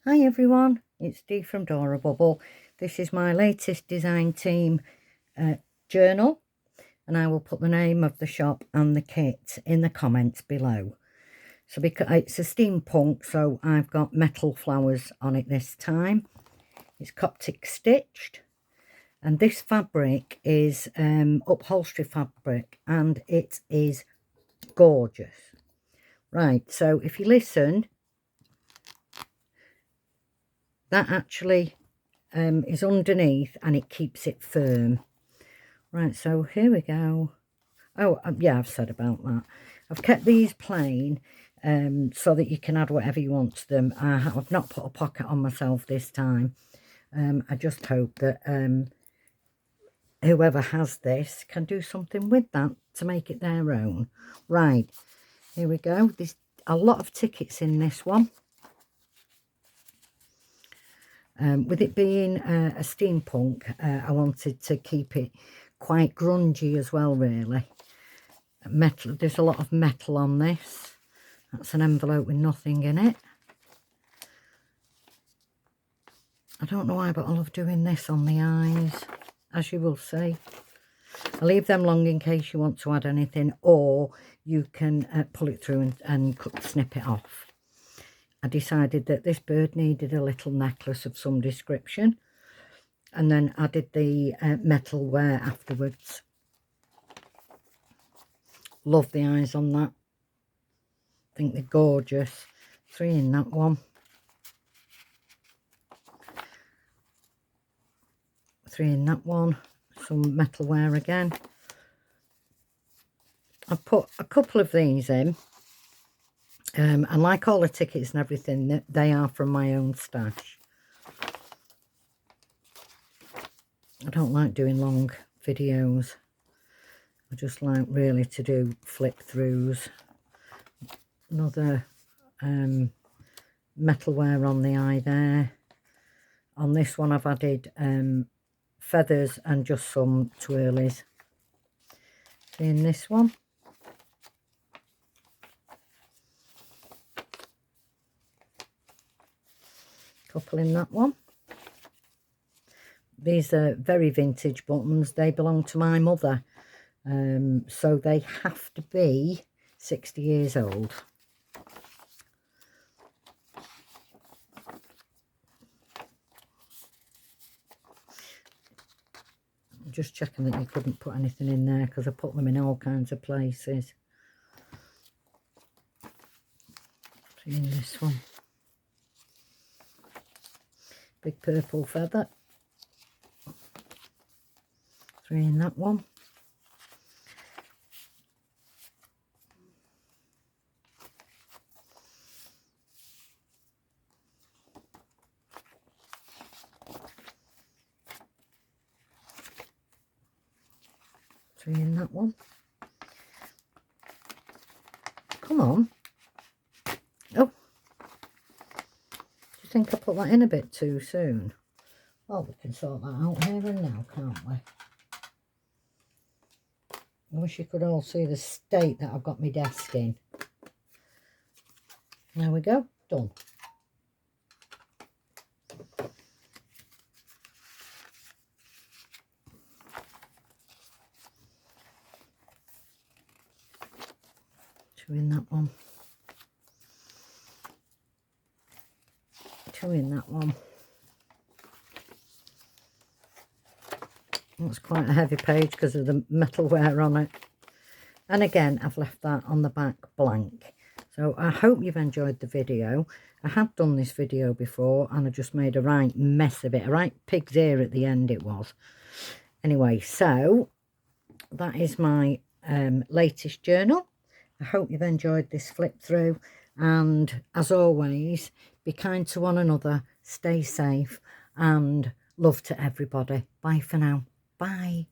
Hi everyone, it's Dee from Dora Bubble. This is my latest design team journal, and I will put the name of the shop and the kit in the comments below. So because it's a steampunk, so I've got metal flowers on it this time. It's Coptic stitched, and this fabric is upholstery fabric, and it is gorgeous. Right, so if you listen, that actually is underneath and it keeps it firm. Right, so here we go. Oh, yeah, I've said about that. I've kept these plain so that you can add whatever you want to them. I've not put a pocket on myself this time. I just hope that whoever has this can do something with that to make it their own. Right, here we go. There's a lot of tickets in this one. With it being a steampunk, I wanted to keep it quite grungy as well, really. Metal, there's a lot of metal on this. That's an envelope with nothing in it. I don't know why, but I love doing this on the eyes, as you will see. I leave them long in case you want to add anything, or you can pull it through and snip it off. I decided that this bird needed a little necklace of some description, and then added the metal wear afterwards. Love the eyes on that. I think they're gorgeous. 3 in that one. 3 in that one. Some metal wear again. I've put a couple of these in. And like all the tickets and everything, they are from my own stash. I don't like doing long videos. I just like really to do flip throughs. Another metal wear on the eye there. On this one I've added feathers and just some twirlies. In this one. Couple in that one. These are very vintage buttons. They belong to my mother, so they have to be 60 years old. I'm just checking that you couldn't put anything in there, because I put them in all kinds of places. In this one. Big purple feather. 3 in that one. Three in that one. Come on. Oh. Do you think I put that in a bit too soon? Oh, we can sort that out here and now, can't we? I wish you could all see the state that I've got my desk in. There we go, done. Two in that one. Two in that one. That's quite a heavy page because of the metal wear on it. And again, I've left that on the back blank. So I hope you've enjoyed the video. I have done this video before and I just made a right mess of it. A right pig's ear at the end it was. Anyway, so that is my latest journal. I hope you've enjoyed this flip through. And as always, be kind to one another, stay safe, and love to everybody. Bye for now. Bye.